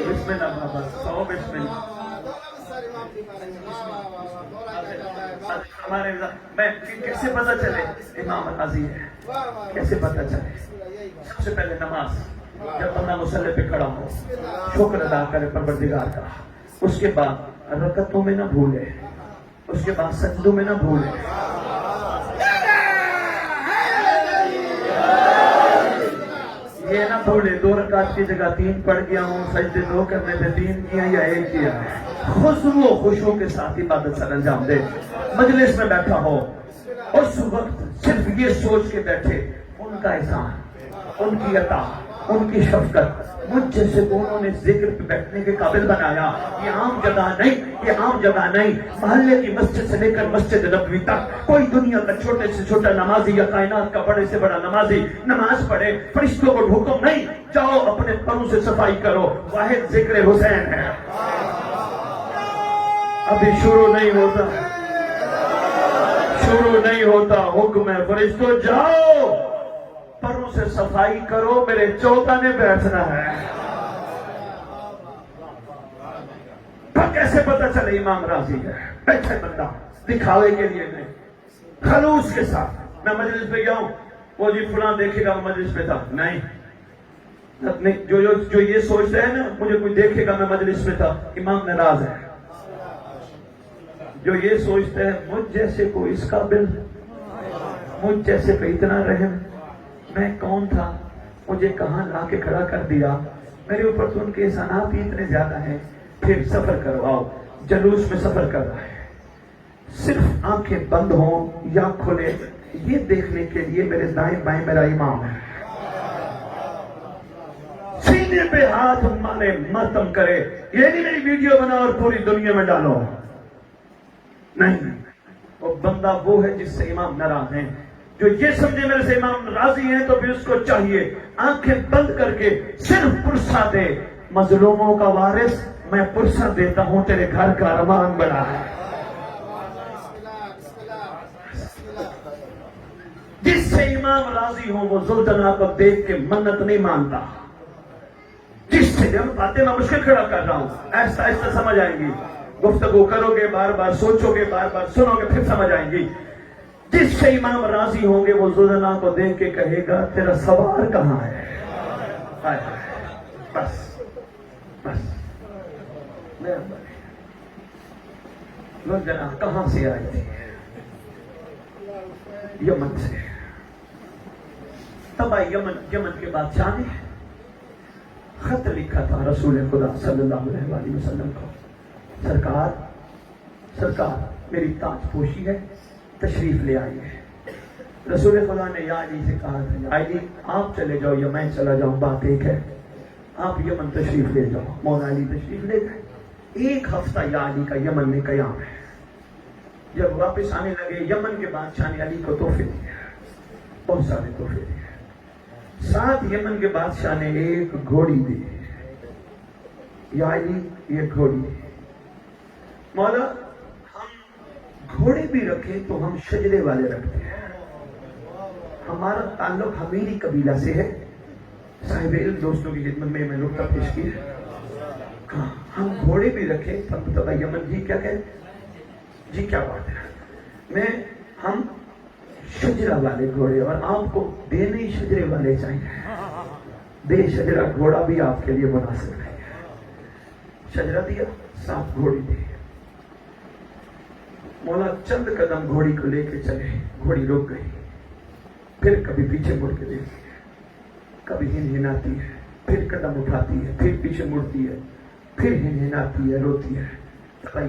بسم اللہ بابا، سو بسم اللہ۔ ہمارے میں کیسے پتا چلے امام راضی ہے؟ کیسے پتا چلے؟ سب سے پہلے نماز، جب بندہ مصلی پہ کھڑا ہو شکر ادا کرے پروردگار کا، اس کے بعد رکعتوں میں نہ بھولے، اس کے بعد سجدوں میں نہ بھولے۔ یہ نہ بھولے 2 رکعت کی جگہ 3 پڑھ گیا ہوں، سجدے 2 کرنے پہ 3 کیا یا 1 کیا۔ خضوع و خشوع کے ساتھ عبادت سر انجام دے۔ مجلس میں بیٹھا ہو اس وقت صرف یہ سوچ کے بیٹھے ان کا احسان، ان کی عطا، ان کی شفقت، مجھ جیسے کو انہوں نے ذکر پہ بیٹھنے کے قابل بنایا۔ یہ عام جگہ نہیں، یہ عام جگہ نہیں، محلے کی مسجد سے لے کر مسجد نبوی تک کوئی دنیا کا چھوٹے سے چھوٹا نمازی یا کائنات کا بڑے سے بڑا نمازی نماز پڑھے، فرشتوں کو حکم نہیں جاؤ اپنے پروں سے صفائی کرو، واحد ذکر حسین ہے۔ ابھی شروع نہیں ہوتا، شروع نہیں ہوتا، حکم ہے فرشتوں جاؤ پروں سے صفائی کرو، میرے چوتھا نے بیٹھنا ہے۔ پھر کیسے پتا چلے امام راضی ہے؟ بیٹھے بندہ دکھاوے کے لیے نہیں، خلوص کے ساتھ۔ میں مجلس پہ گیا ہوں، وہ جی فلاں دیکھے گا مجلس پہ تھا، نہیں جو یہ سوچتے ہیں نا مجھے کوئی دیکھے گا میں مجلس پہ تھا، امام ناراض ہے۔ جو یہ سوچتے ہیں مجھ جیسے کو اس قابل، مجھ جیسے پہ اتنا رحم، میں کون تھا مجھے کہاں لا کے کھڑا کر دیا, میرے اوپر تو ان کے احسانات ہی اتنے زیادہ ہیں. پھر سفر کرواؤ, جلوس میں سفر کر رہا ہے, صرف آنکھیں بند ہوں یا کھلے یہ دیکھنے کے لیے میرے دائیں بائیں میرا امام ہے. سینے پہ ہاتھ مارے, ماتم کرے, یہ نہیں میری ویڈیو بنا اور پوری دنیا میں ڈالو. نہیں, وہ بندہ وہ ہے جس سے امام ناراض ہیں, جو یہ سمجھے میرے سے امام راضی ہیں تو پھر اس کو چاہیے آنکھیں بند کر کے صرف پرسہ دے. مظلوموں کا وارث میں پرسہ دیتا ہوں, تیرے گھر کا ارمان بڑا ہے. جس سے امام راضی ہوں وہ ذوالجلال کو دیکھ کے منت نہیں مانتا. جس سے جب باتیں میں مشکل کھڑا کر رہا ہوں, ایسا ایسا سمجھ آئیں گی. گفتگو کرو گے, بار بار سوچو گے, بار بار سنو گے, پھر سمجھ آئیں گی. جس سے امام راضی ہوں گے وہ ذوالجلال کو دیکھ کے کہے گا تیرا سوار کہاں ہے. بس بس ذوالجلال کہاں سے آئی تھی؟ یمن سے. تب یمن کے بادشاہ نے خط لکھا تھا رسول خدا صلی اللہ علیہ وسلم کو, سرکار میری تاج پوشی ہے, تشریف لے آئی ہے. رسول خدا نے یا علی سے کہا تھا, یا علی آپ چلے جاؤ یا میں چلا جاؤں, بات ایک ہے, آپ یمن تشریف لے جاؤ. مولا علی تشریف لے گئے. 1 ہفتہ یا علی کا یمن میں قیام ہے. جب واپس آنے لگے یمن کے بادشاہ نے علی کو تحفے دیے, بہت سارے تحفے دیے. ساتھ یمن کے بادشاہ نے ایک گھوڑی دی. یا علی یہ گھوڑی. مولا ہم گھوڑے بھی رکھیں تو ہم شجرے والے رکھتے ہیں. ہمارا تعلق حمیری قبیلہ سے ہے. صاحب علم دوستوں کی خدمت میں نقطہ پیش کی ہے. ہم گھوڑے بھی رکھیں تب یمن جی کیا کہے, جی کیا بات ہے, ہم شجرہ والے گھوڑے, اور آپ کو دینے شجرے والے چاہیے. بے شجرہ گھوڑا بھی آپ کے لیے مناسب نہیں ہے. شجرہ دیا, ساتھ گھوڑی دی. مولا چند قدم گھوڑی کو لے کے چلے, گھوڑی رک گئی. پھر کبھی پیچھے مڑ کے دیکھتی ہے, کبھی ہنہناتی ہے, پھر قدم اٹھاتی ہے, پھر پیچھے مڑتی ہے, پھر ہنہناتی ہے, روتی ہے.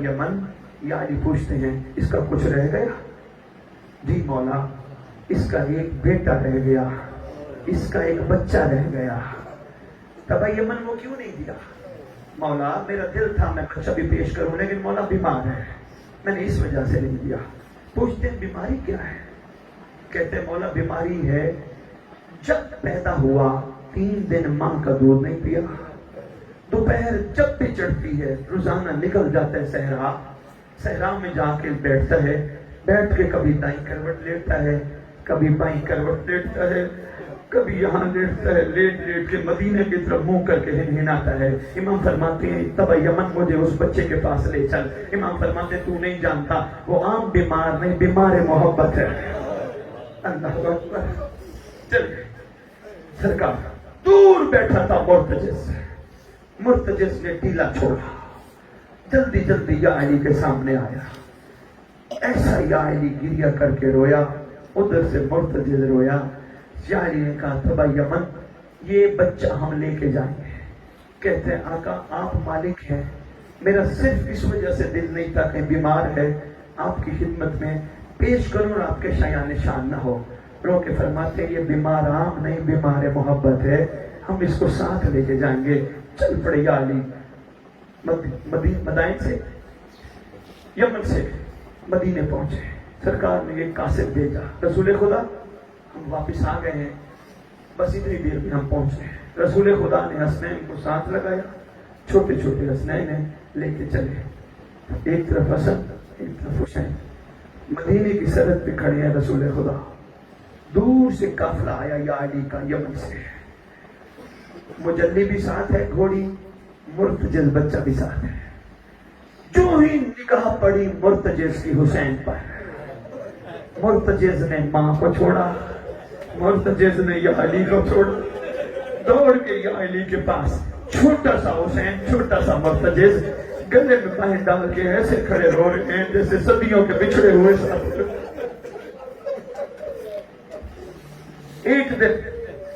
یمن یا علی پوچھتے ہیں اس کا کچھ رہ گیا؟ جی مولا اس کا ایک بیٹا رہ گیا, اس کا ایک بچہ رہ گیا. تب یمن وہ کیوں نہیں دیا؟ مولا میرا دل تھا میں بچہ بھی پیش کروں, لیکن مولا بیمار ہے, میں نے اس وجہ سے نہیں دیا. پوچھتے ہیں بیماری کیا ہے؟ کہتے ہیں مولا بیماری ہے جب پیدا ہوا 3 دن ماں کا دودھ نہیں پیا. دوپہر جب بھی چڑھتی ہے روزانہ نکل جاتا ہے صحرا میں جا کے بیٹھتا ہے, بیٹھ کے کبھی دائیں کروٹ لیٹتا ہے, کبھی بائیں کروٹ لیٹتا ہے, کبھی یہاں لیٹتا ہے, لیٹ کے مدینے کی طرف منہ کر کے ہنہناتا ہے. امام فرماتے ہیں تب یمن مجھے اس بچے کے پاس لے چل. امام فرماتے تو نہیں جانتا وہ عام بیمار نہیں, بیمار محبت ہے. اللہ اکبر. چل سرکار دور بیٹھا تھا مرتجس نے ٹیلا چھوڑا, جلدی جلدی یا علی کے سامنے آیا. ایسا یا علی گریا کر کے رویا, ادھر سے مرتجس رویا. یا علی نے کہا تبا یمن یہ بچہ ہم لے کے جائیں گے. کہتے ہیں آقا آپ مالک ہیں, میرا صرف اس وجہ سے دل نہیں تھا کہ بیمار ہے آپ کی خدمت میں پیش کروں اور آپ کے شایان نشان نہ ہو. رو کے فرماتے ہیں یہ بیمار عام نہیں, بیمار محبت ہے, ہم اس کو ساتھ لے کے جائیں گے. چل پڑے یا علی مدائن سے یمن سے مدینے پہنچے. سرکار نے ایک قاصد بھیجا, رسول خدا ہم واپس آ گئے ہیں, بس اتنی دیر میں ہم پہنچ گئے. رسول خدا نے حسنین کو ساتھ لگایا, چھوٹے چھوٹے حسنین ہیں لے کے چلے, ایک طرف حسن ایک طرف حسین. مدینے کی سرحد پہ کھڑے ہیں رسول خدا. دور سے قافلہ آیا یا علی کا یمن سے, مجلی بھی ساتھ ہے گھوڑی, مرتجز بچہ بھی ساتھ ہے. جو ہی نگاہ پڑی مرتجز کی حسین پر, مرتجز نے ماں کو چھوڑا, مرتجز نے یا علی کو چھوڑا, دوڑ کے یا علی کے پاس. چھوٹا سا حسین, چھوٹا سا مرتجز, گلے میں پائیں ڈال کے ایسے کھڑے رو رہے ہیں جیسے صدیوں کے بچھڑے ہوئے ساتھ. ایک دن